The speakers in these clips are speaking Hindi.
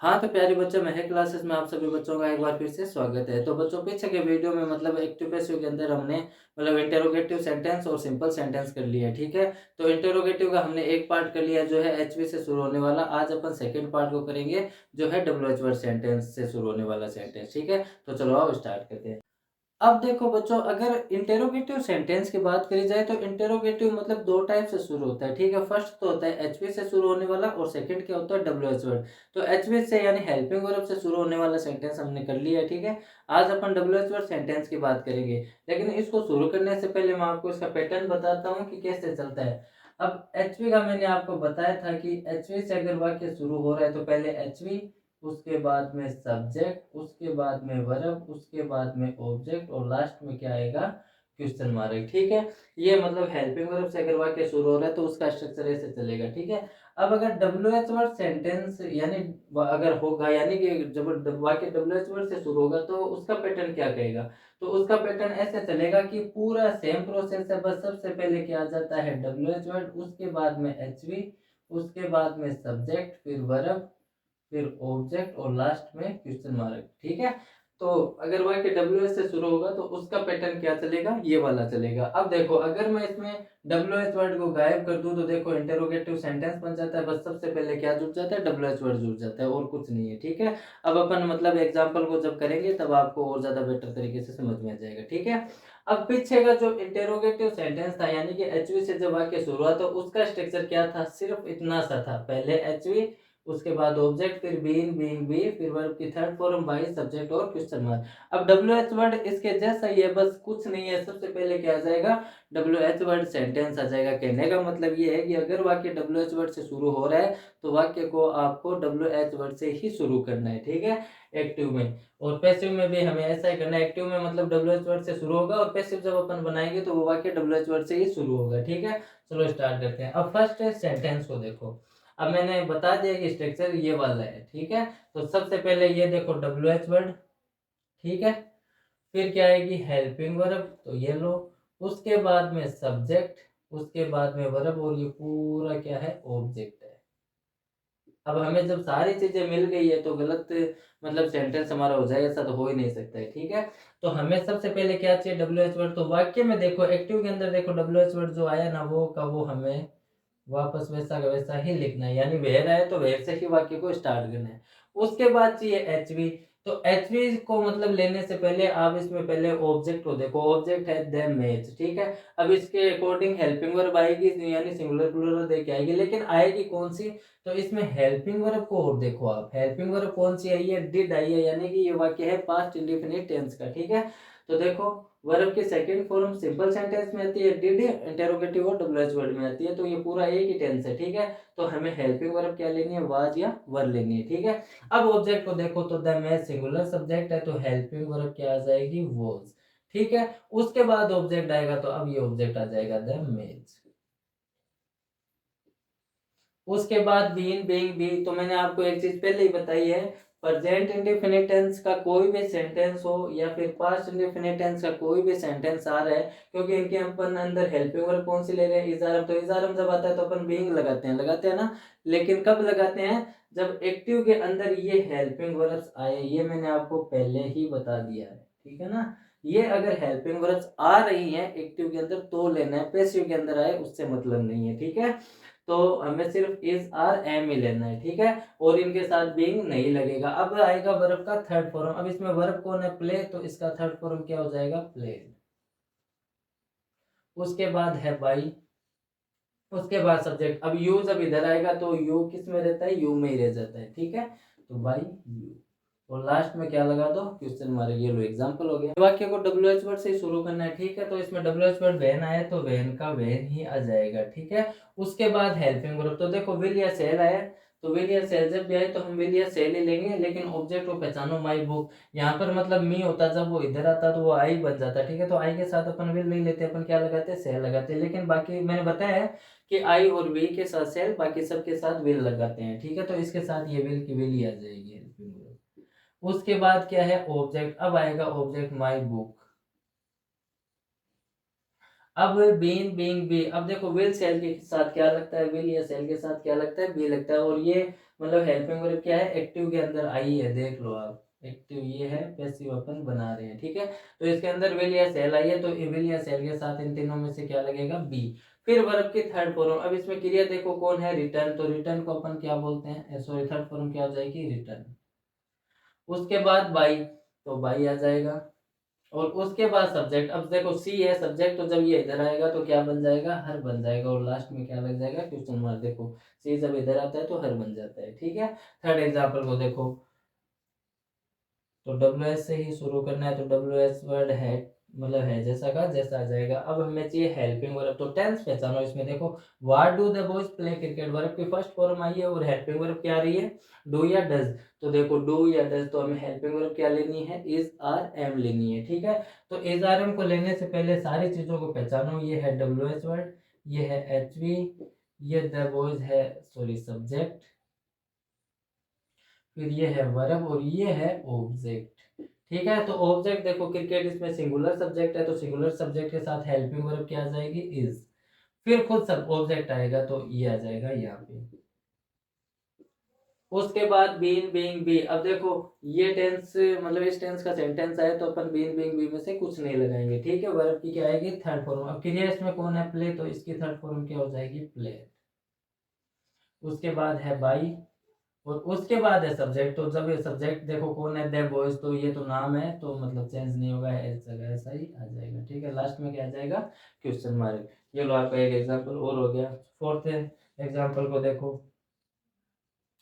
हाँ, तो प्यारे बच्चों महक क्लासेस में आप सभी बच्चों का एक बार फिर से स्वागत है। तो बच्चों पीछे के वीडियो में मतलब एक्टिव पैसिव के अंदर हमने मतलब इंटरोगेटिव सेंटेंस और सिंपल सेंटेंस कर लिया है, ठीक है? तो इंटरोगेटिव का हमने एक पार्ट कर लिया जो है एचवी से शुरू होने वाला। आज अपन सेकंड पार्ट को करेंगे जो है डब्ल्यूएच वर्ड सेंटेंस से शुरू होने वाला सेंटेंस, ठीक है? तो चलो आओ स्टार्ट करते हैं। अब देखो बच्चों, अगर इंटेरोगेटिव सेंटेंस की बात करी जाए तो इंटेरोगेटिव मतलब दो टाइप से शुरू होता है, ठीक है? फर्स्ट तो होता है एचवी से शुरू होने वाला और सेकंड क्या होता है डब्ल्यूएच वर्ड। तो एचवी से यानी हेल्पिंग वर्ब से शुरू होने वाला सेंटेंस हमने कर लिया है, ठीक है? आज अपन डब्ल्यूएच वर्ड सेंटेंस की बात करेंगे, लेकिन इसको शुरू करने से पहले मैं आपको इसका पैटर्न बताता हूँ कि कैसे चलता है। अब एचवी का मैंने आपको बताया था कि एचवी से अगर वाक्य शुरू हो रहा है तो पहले एचवी, उसके बाद में सब्जेक्ट, उसके बाद में वर्ब, उसके बाद में ऑब्जेक्ट और लास्ट में क्या आएगा, क्वेश्चन मार्क, ठीक है? ये मतलब हेल्पिंग वर्ब से अगर वाक्य शुरू हो रहा है तो उसका स्ट्रक्चर ऐसे चलेगा, ठीक है? अब अगर डब्ल्यू एच वर्ड सेंटेंस यानी अगर होगा यानी कि जब वाक्य डब्ल्यू एच वर्ड से शुरू होगा तो उसका पैटर्न क्या कहेगा? तो उसका पैटर्न ऐसे चलेगा कि पूरा सेम प्रोसेस है, बस सबसे पहले क्या आ जाता है डब्ल्यू एच वर्ड, उसके बाद में एच वी, उसके बाद में सब्जेक्ट, फिर वर्ब, फिर ऑब्जेक्ट और लास्ट में क्वेश्चन मार्क, ठीक है? तो अगर वाक्य डब्ल्यू एस से शुरू होगा तो उसका पैटर्न क्या चलेगा, ये वाला चलेगा। अब देखो अगर मैं इसमें डब्ल्यू एच वर्ड को गायब कर दूं तो देखो इंटेरोगेटिव सेंटेंस बन जाता है, बस सबसे पहले क्या जुड़ जाता है, डब्ल्यू एच वर्ड जुड़ जाता है और कुछ नहीं है, ठीक है? अब अपन मतलब एग्जाम्पल को जब करेंगे तब आपको और ज्यादा बेटर तरीके से समझ में आ जाएगा, ठीक है? अब पीछे का जो इंटेरोगेटिव सेंटेंस था यानी कि एचवी से जब वाक्य शुरू हुआ तो उसका स्ट्रक्चर क्या था, सिर्फ इतना सा था, पहले एचवी, उसके बाद ऑब्जेक्ट, फिर बीइंग बी, फिर वर्ब की थर्ड फॉर्म बाई, सब्जेक्ट और क्वेश्चन मार्क। अब डब्ल्यू एच वर्ड इसके जैसा ही है, बस कुछ नहीं है, सबसे पहले क्या आ जाएगा, डब्ल्यू एच वर्ड सेंटेंस आ जाएगा। कहने का मतलब ये है कि अगर वाक्य डब्ल्यू एच वर्ड से शुरू हो रहा है तो वाक्य को आपको डब्ल्यू एच वर्ड से ही शुरू करना है, ठीक है? एक्टिव में और पैसिव में भी हमें ऐसा ही करना है। एक्टिव में मतलब डब्ल्यू एच वर्ड से शुरू होगा और पैसिव जब अपन बनाएंगे तो वो वाक्य डब्ल्यू एच वर्ड से ही शुरू होगा, ठीक है? चलो स्टार्ट करते हैं। अब फर्स्ट सेंटेंस को देखो, अब मैंने बता दिया कि स्ट्रक्चर ये वाला है, ठीक है? तो सबसे पहले ये देखो डब्ल्यू एच वर्ड, ठीक है? फिर क्या आएगी हेल्पिंग वर्ब, तो ये लो, उसके बाद में सब्जेक्ट, उसके बाद में वर्ब और ये पूरा क्या है, ऑब्जेक्ट है। अब हमें जब सारी चीजें मिल गई है तो गलत मतलब सेंटेंस हमारा हो जाए ऐसा तो हो ही नहीं सकता है, ठीक है? तो हमें सबसे पहले क्या चाहिए, डब्ल्यू एच वर्ड। तो वाक्य में देखो एक्टिव के अंदर देखो डब्ल्यू एच वर्ड जो आया ना वो का वो हमें वापस वैसा का वैसा ही लिखना है, यानी वेर आए तो वेर से ही वाक्य को स्टार्ट करना है। उसके बाद चाहिए एचवी। तो एचवी को मतलब लेने से पहले आप इसमें पहले ऑब्जेक्ट को देखो, ऑब्जेक्ट है द मैच, ठीक है? अब इसके अकॉर्डिंग हेल्पिंग वर्ब आएगी यानी सिंगुलर प्लूरल दे के आएगी, लेकिन आएगी कौन सी, तो इसमें हेल्पिंग वर्ब को और देखो आप, हेल्पिंग वर्ब कौन सी आई है, डिड आई है, यानी कि ये वाक्य है पास्ट इंडेफिनिट टेंस का, ठीक है? तो देखो वर्ब की सेकंड फॉर्म सिंपल सेंटेंस में आती है डिड, इंटरोगेटिव और डब्ल्यूएच वर्ड में आती है, तो ये पूरा एक ही टेंस है, ठीक है? तो हमें हेल्पिंग वर्ब क्या लेनी है, वाज या वर लेनी है, ठीक है? अब ऑब्जेक्ट को देखो तो द मैच सिंगुलर सब्जेक्ट है तो हेल्पिंग वर्ब क्या आ जाएगी, वॉज, ठीक है? उसके बाद ऑब्जेक्ट आएगा तो अब ये ऑब्जेक्ट आ जाएगा द मैच। उसके बाद बीइंग बी, तो मैंने आपको एक चीज पहले ही बताई है, प्रेजेंट इंडेफिनिट टेंस का कोई भी सेंटेंस हो या फिर पास्ट इंडेफिनिट टेंस का कोई भी सेंटेंस आ रहा है, क्योंकि इनके अपन अंदर हेल्पिंग वर्ब कौन सी ले रहे हैं, इजारम, तो इजारम जब आता है तो अपन बीइंग लगाते हैं ना, लेकिन कब लगाते हैं, जब एक्टिव के अंदर ये हेल्पिंग वर्ब्स आए, ये मैंने आपको पहले ही बता दिया है, ठीक है ना? ये अगर हेल्पिंग वर्ब्स आ रही हैं एक्टिव के अंदर तो लेना है, पैसिव के अंदर आए उससे मतलब नहीं है, ठीक है? तो हमें सिर्फ इज आर एम ही लेना है, ठीक है? और इनके साथ बीइंग नहीं लगेगा। अब आएगा वर्ब का थर्ड फॉर्म, अब इसमें वर्ब कौन है, प्ले, तो इसका थर्ड फॉर्म क्या हो जाएगा, प्लेड। उसके बाद है बाई, उसके बाद सब्जेक्ट। अब यू जब इधर आएगा तो यू किस में रहता है, यू में ही रह जाता है, ठीक है? तो बाई यू, और लास्ट में क्या लगा दो, क्वेश्चन मार्क। ये लो एग्जांपल हो गया। वाक्य को डब्ल्यू एच वर्ड से ही शुरू करना है, ठीक है? तो इसमें डब्ल्यू एच वर्ड वैन आया तो वैन का वैन ही आ जाएगा, ठीक है? उसके बाद हेल्पिंग वर्ब, तो देखो विल या सेल आया, तो विल या सेल जब भी आए तो हम विल या सेल ही लेंगे, लेकिन ऑब्जेक्ट को पहचानो, माई बुक। यहाँ पर मतलब मी होता, जब वो इधर आता तो वो आई बन जाता, ठीक है? तो आई के साथ अपन विल नहीं लेते, अपन क्या लगाते हैं, सेल लगाते हैं, लेकिन बाकी मैंने बताया है कि आई और वी के साथ सेल, बाकी सब के साथ विल लगाते हैं, ठीक है? तो इसके साथ ये विल की विल ही आ जाएगी हेल्पिंग वर्ब। उसके बाद क्या है, ऑब्जेक्ट। अब आएगा ऑब्जेक्ट माई बुक। अब बीइंग बी, अब देखो विल सेल के साथ क्या लगता है, विल या सेल के साथ क्या लगता है, बी लगता है, और ये मतलब हेल्पिंग वर्ब क्या है, एक्टिव के अंदर आई है, देख लो आप, एक्टिव ये है, पैसिव अपन बना रहे हैं, ठीक है। तो इसके अंदर विल या सेल आई है, तो विल या सेल के साथ इन तीनों में से क्या लगेगा, बी। फिर वर्ब की थर्ड फॉर्म, अब इसमें क्रिया देखो कौन है, रिटर्न, तो रिटर्न को अपन क्या बोलते हैं, सॉरी थर्ड फॉर्म क्या हो जाएगी, रिटर्न। उसके बाद बाई, तो बाई आ जाएगा, और उसके बाद सब्जेक्ट, अब देखो सी है सब्जेक्ट, तो जब ये इधर आएगा तो क्या बन जाएगा, हर बन जाएगा, और लास्ट में क्या लग जाएगा, क्वेश्चन मार्क। देखो सी जब इधर आता है तो हर बन जाता है, ठीक है। थर्ड एग्जाम्पल को देखो, तो डब्ल्यू एस से ही शुरू करना है, तो डब्ल्यू एस वर्ड है, मतलब है जैसा का जैसा आ जाएगा। अब हमें चाहिए हेल्पिंग वर्ब, तो टेंस पहचानो इसमें, देखो what do the boys play cricket, verb की फर्स्ट फॉर्म आई है, और हेल्पिंग वर्ब क्या आ रही है, डू या डज। तो देखो डू या डज, तो हमें हेल्पिंग वर्ब क्या लेनी है, इज आर एम लेनी है, ठीक है। तो इज आर एम को लेने से पहले सारी चीजों को पहचानो, ये है डब्ल्यू एस वर्ड, ये है एच वी, ये द बॉयज है, सॉरी सब्जेक्ट, फिर ये है वर्ब, और ये है ऑब्जेक्ट, ठीक है। तो ऑब्जेक्ट देखो क्रिकेट, इसमें सिंगुलर सब्जेक्ट है, तो सिंगुलर सब्जेक्ट के साथ हेल्पिंग वर्ब क्या आ जाएगी, इज। फिर खुद सब ऑब्जेक्ट आएगा, तो ये आ जाएगा यहाँ पे। उसके बाद बीन बीइंग बी, अब देखो ये टेंस, मतलब इस टेंस का सेंटेंस है, तो अपन बीन बीइंग बी में से कुछ नहीं लगाएंगे, ठीक है। वर्ब की क्या आएगी, थर्ड फॉर्म। अब क्रिया इसमें कौन है, प्ले, तो इसकी थर्ड फॉर्म क्या हो जाएगी, प्ले। उसके बाद है बाई, और उसके बाद है सब्जेक्ट, तो जब ये सब्जेक्ट देखो कौन है, दे बॉयज, तो ये तो नाम है, तो मतलब चेंज नहीं होगा, ऐसा ऐसा ही आ जाएगा, ठीक है। लास्ट में क्या आ जाएगा, क्वेश्चन मार्क। ये लो आपका एक एग्जांपल और हो गया। फोर्थ एग्जांपल को देखो,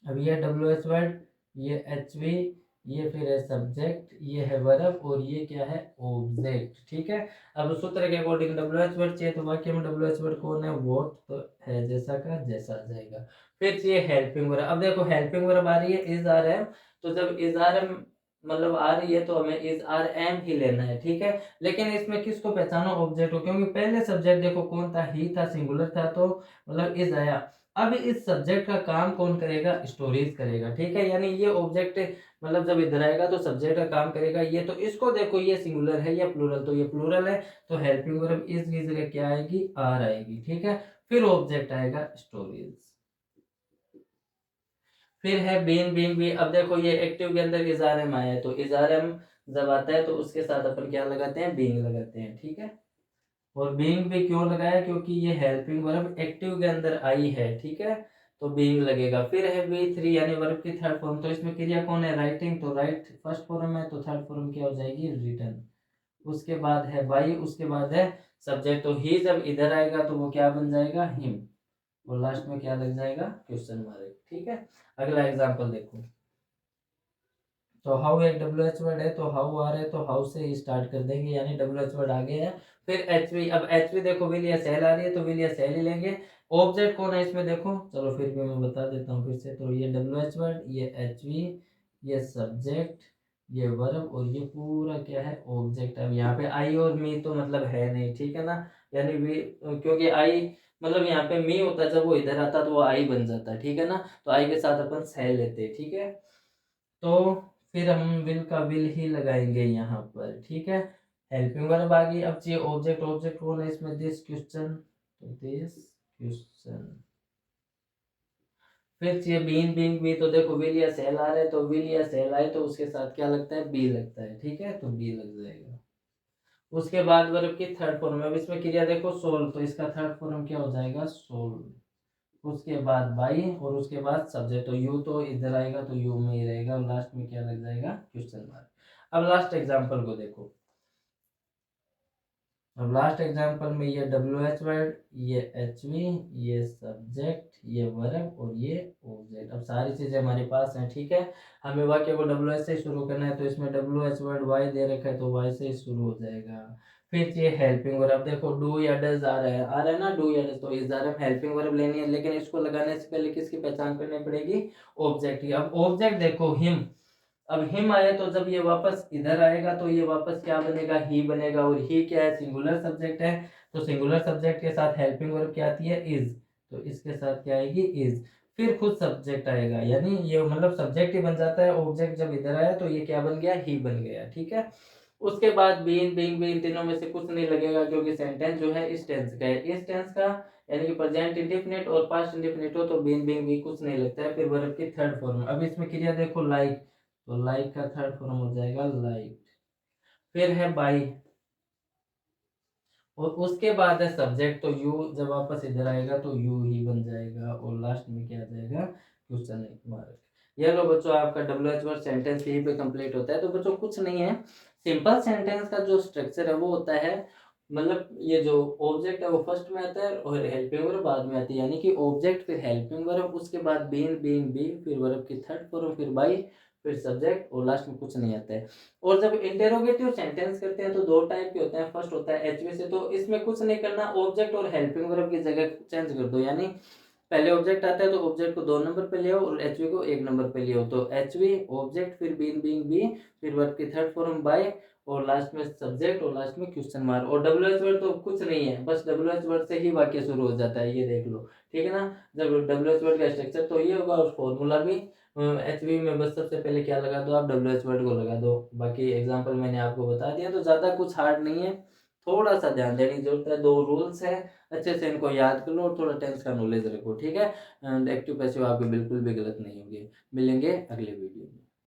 अब ये डब्ल्यू एच वर्ड, ये एच वी, ये फिर है सब्जेक्ट, ये है वर्ब, और ये क्या है, ऑब्जेक्ट, ठीक है। अब सूत्र के अकॉर्डिंग डब्ल्यू एच वर्ड चाहिए, तो वाक्य में डब्ल्यू एच वर्ड कौन है, वोट, तो है जैसा का जैसा आ जाएगा। फिर चाहिए हेल्पिंग वर्ब, अब देखो हेल्पिंग वर्ब आ रही है इज आर एम, तो जब इज आर एम मतलब आ रही है, तो हमें इज आर एम ही लेना है, ठीक है। लेकिन इसमें किसको पहचानो, ऑब्जेक्ट को, क्योंकि पहले सब्जेक्ट देखो कौन था, ही था, सिंगुलर था, तो मतलब इज आया। अब इस सब्जेक्ट का काम कौन करेगा, स्टोरेज करेगा, ठीक है। यानी ये ऑब्जेक्ट मतलब जब इधर आएगा तो सब्जेक्ट का काम करेगा ये, तो इसको देखो ये सिंगुलर है या प्लूरल, तो ये प्लूरल है, तो हेल्पिंग वर्ब इस की जगह क्या आएगी, आर आएगी, ठीक है। फिर ऑब्जेक्ट आएगा स्टोरेज। फिर है बीन बीइंग बी, अब देखो ये एक्टिव के अंदर इजआरएम आया है, तो इजआरएम जब आता है तो उसके साथ अपन क्या लगाते हैं, बीइंग लगाते हैं, ठीक है। और बीइंग भी क्यों लगाया, क्योंकि ये हेल्पिंग वर्ब एक्टिव के अंदर आई है, ठीक है, तो बीइंग लगेगा। फिर है बी थ्री, यानी वर्ब की थर्ड फॉर्म, तो इसमें क्रिया कौन है, राइटिंग, तो राइट फर्स्ट फॉर्म है, तो थर्ड फॉर्म क्या हो जाएगी, रिटन। उसके बाद है बाई, उसके बाद है सब्जेक्ट, तो ही जब इधर आएगा तो वो क्या बन जाएगा, हिम, और लास्ट में क्या लग जाएगा, क्वेश्चन मार्क, ठीक है। अगला एग्जाम्पल देखो, तो हाउ एक डब्ल्यू एच वर्ड है, तो हाउ आ रहा है, तो हाउ से ही स्टार्ट कर देंगे, यानी डब्ल्यू एच वर्ड आगे है। फिर एच वी, अब एच वी देखो विल या सेल आ रही है, तो विल या सेल ही लेंगे। ऑब्जेक्ट कौन है इसमें देखो, चलो फिर भी मैं बता देता हूँ फिर से, तो ये डब्ल्यू एच वर्ड, ये एच वी, ये सब्जेक्ट, ये वर्ब, और ये पूरा क्या है, ऑब्जेक्ट। अब यहाँ पे आई और मी तो मतलब है नहीं, ठीक है ना, यानी वी, क्योंकि आई मतलब यहाँ पे मी होता, जब वो इधर आता तो वो आई बन जाता, ठीक है ना, तो आई के साथ अपन सेल लेते, ठीक है। तो फिर हम विल का विल ही लगाएंगे यहाँ पर, ठीक है। हेल्पिंग वर्ब आ गई, अब चाहिए ऑब्जेक्ट, ऑब्जेक्ट कौन है इसमें, दिस क्वेश्चन, तो दिस क्वेश्चन। फिर चाहिए बीन बीइंग बी, तो देखो विल या सेल आ रहा है, तो विल या सेल आए तो उसके साथ क्या लगता है, बी लगता है, ठीक है, तो बी लग जाएगा। उसके बाद वर्ब की थर्ड फॉर्म, अब इसमें क्रिया देखो सोल्व, तो इसका थर्ड फॉर्म क्या हो जाएगा, सोल्व। उसके बाद बाई, और उसके बाद सब्जेक्ट, तो यू तो इधर आएगा, तो यू में ही रहेगा, और लास्ट में क्या लग जाएगा, क्वेश्चन मार्क। अब लास्ट एग्जांपल को देखो, अब लास्ट एग्जांपल में ये डब्ल्यू एच वर्ड, ये एच वी, ये सब्जेक्ट, ये वर्ब, और ये ऑब्जेक्ट। अब सारी चीजें हमारे पास हैं, ठीक है। हमें वाक्य को डब्ल्यू एच से शुरू करना है, तो इसमें W H word why they रखा है, तो वाई से ही शुरू हो जाएगा। फिर ये हेल्पिंग वर्ब, अब देखो डू या डज आ रहा है ना, डू या डज, तो इस बार हेल्पिंग वर्ब लेनी है, लेकिन इसको लगाने से पहले किसकी पहचान करनी पड़ेगी, ऑब्जेक्ट की। अब ऑब्जेक्ट देखो हिम, अब हिम आया, तो जब ये वापस इधर आएगा तो ये वापस क्या बनेगा, ही बनेगा, और ही क्या है, सिंगुलर सब्जेक्ट है, तो सिंगुलर सब्जेक्ट के साथ हेल्पिंग वर्ब क्या आती है, इज, तो इसके साथ क्या आएगी, इज। फिर खुद सब्जेक्ट आएगा, यानी ये मतलब सब्जेक्ट ही बन जाता है, ऑब्जेक्ट जब इधर आया तो ये क्या बन गया, ही बन गया, ठीक है। उसके बाद बीन बीइंग बी, तीनों में से कुछ नहीं लगेगा, क्योंकि सेंटेंस जो है इस टेंस का है, इस टेंस का, यानी कि प्रेजेंट इंडेफिनिट और पास्ट इंडेफिनिट हो तो बीन बीइंग भी कुछ नहीं लगता है। फिर वर्ब की थर्ड फॉर्म, अब इसमें क्रिया देखो लाइक, तो लाइक का थर्ड फॉर्म हो जाएगा लाइक। फिर है बाई, और उसके बाद है सब्जेक्ट, तो यू जब वापस इधर आएगा तो यू ही बन जाएगा, और लास्ट में क्या आ जाएगा, क्वेश्चन मार्क। ये लो बच्चों आपका WH वर्ड सेंटेंस यहीं पे कंप्लीट होता है। तो बच्चों कुछ नहीं है, सिंपल सेंटेंस का जो स्ट्रक्चर है वो होता है, मतलब ये जो ऑब्जेक्ट है वो फर्स्ट में आता है और हेल्पिंग वर्ब बाद में आती है, यानी कि ऑब्जेक्ट फिर हेल्पिंग वर्ब, उसके बाद बीन बीइंग बी, फिर वर्ब की थर्ड फॉर्म, फिर बाई, फिर सब्जेक्ट, और लास्ट में कुछ नहीं आता है। और जब इंटेरोगेटिव सेंटेंस करते हैं तो दो टाइप के होते हैं। फर्स्ट होता है एचवी से, तो इसमें कुछ नहीं करना, ऑब्जेक्ट और हेल्पिंग वर्ब की जगह चेंज कर दो, यानी पहले ऑब्जेक्ट आता है तो ऑब्जेक्ट को 2 नंबर पे ले आओ और एचवी को 1 नंबर पे ले आओ। तो एचवी ऑब्जेक्ट, फिर बीन बीइंग बी, फिर वर्ब की थर्ड फॉर्म बाय, और लास्ट में सब्जेक्ट, और लास्ट में क्वेश्चन मार्क। और डब्ल्यू एच वर्ड तो कुछ नहीं है, बस डब्ल्यू एच वर्ड से ही वाक्य शुरू हो जाता है, ये देख लो, ठीक है ना। जब डब्ल्यू एच वर्ड का स्ट्रक्चर तो ये होगा, और फॉर्मूला भी एच वी में बस सबसे पहले क्या लगा दो, आप डब्ल्यू एच वर्ड को लगा दो। बाकी एग्जाम्पल मैंने आपको बता दिया, तो ज़्यादा कुछ हार्ड नहीं है, थोड़ा सा ध्यान देने की जरूरत है। 2 रूल्स है, अच्छे से इनको याद कर लो और थोड़ा टेंस का नॉलेज रखो, ठीक है। एंड एक्टिव पैसिव आपके बिल्कुल भी गलत नहीं होंगे। मिलेंगे अगले वीडियो में।